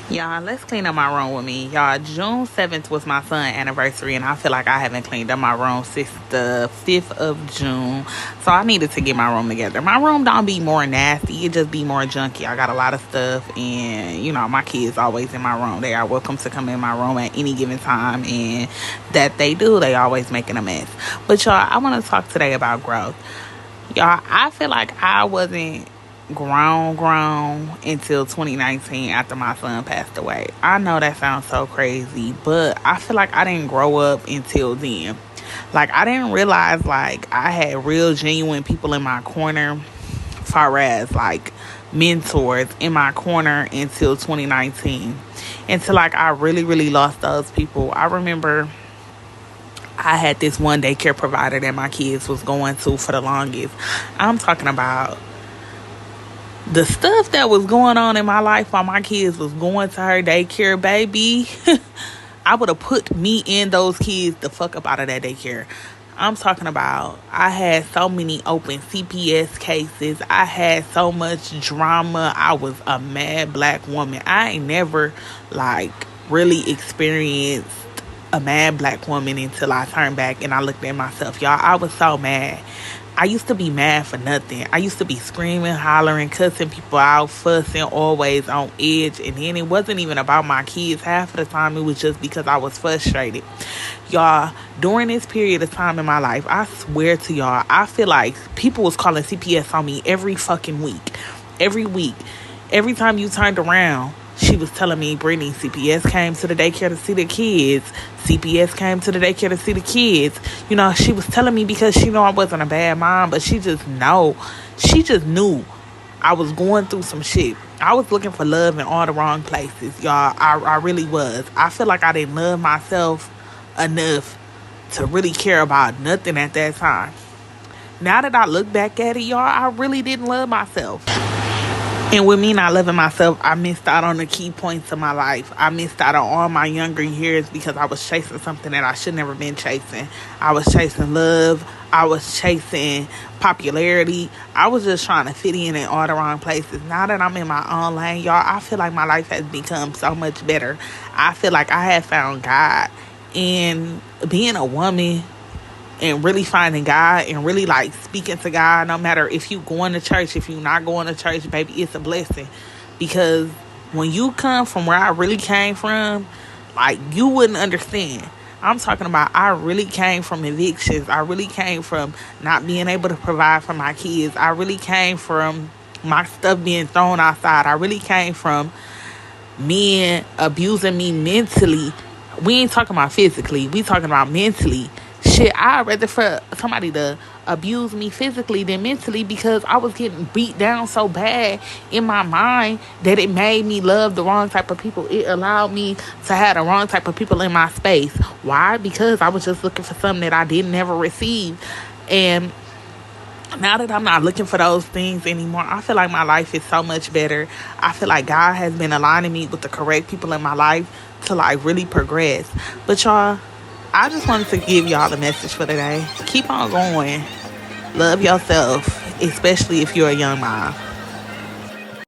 Y'all, let's clean up my room with me. Y'all, June 7th was my son's anniversary, and I feel like I haven't cleaned up my room since the 5th of June. So I needed to get my room together. My room don't be more nasty. It just be more junky. I got a lot of stuff, and, my kids always in my room. They are welcome to come in my room at any given time, and that they do. They always making a mess. But, y'all, I want to talk today about growth. Y'all, I feel like I wasn't grown until 2019 after my son passed away. I know that sounds so crazy, but I feel like I didn't grow up until then. Like, I didn't realize, like, I had real genuine people in my corner, far as, like, mentors in my corner until 2019. Until, like, I really, really lost those people. I remember I had this one daycare provider that my kids was going to for the longest. I'm talking about the stuff that was going on in my life while my kids was going to her daycare, baby. I would have put me and those kids the fuck up out of that daycare. I'm talking about I had so many open CPS cases. I had so much drama. I was a mad black woman. I ain't never like really experienced a mad black woman until I turned back and I looked at myself. Y'all, I was so mad. I used to be mad for nothing. I used to be screaming, hollering, cussing people out, fussing, always on edge. And then it wasn't even about my kids. Half of the time, it was just because I was frustrated. Y'all, during this period of time in my life, I swear to y'all, I feel like people was calling CPS on me every fucking week. Every week. Every time you turned around, she was telling me, Brittany, CPS came to the daycare to see the kids. CPS came to the daycare to see the kids. She was telling me because she knew I wasn't a bad mom, but she just knew I was going through some shit. I was looking for love in all the wrong places, y'all. I really was. I feel like I didn't love myself enough to really care about nothing at that time. Now that I look back at it, y'all, I really didn't love myself. And with me not loving myself, I missed out on the key points of my life. I missed out on all my younger years because I was chasing something that I should never been chasing. I was chasing love. I was chasing popularity. I was just trying to fit in all the wrong places. Now that I'm in my own lane, y'all, I feel like my life has become so much better. I feel like I have found God. And being a woman and really finding God and really like speaking to God, no matter if you going to church, if you not going to church, baby, it's a blessing. Because when you come from where I really came from, like, you wouldn't understand. I'm talking about I really came from evictions. I really came from not being able to provide for my kids. I really came from my stuff being thrown outside. I really came from men abusing me mentally. We ain't talking about physically. We talking about mentally. Shit, I'd rather for somebody to abuse me physically than mentally, because I was getting beat down so bad in my mind that it made me love the wrong type of people. It allowed me to have the wrong type of people in my space. Why? Because I was just looking for something that I didn't ever receive. And now that I'm not looking for those things anymore, I feel like my life is so much better. I feel like God has been aligning me with the correct people in my life to like really progress. But y'all, I just wanted to give y'all the message for today. Keep on going. Love yourself, especially if you're a young mom.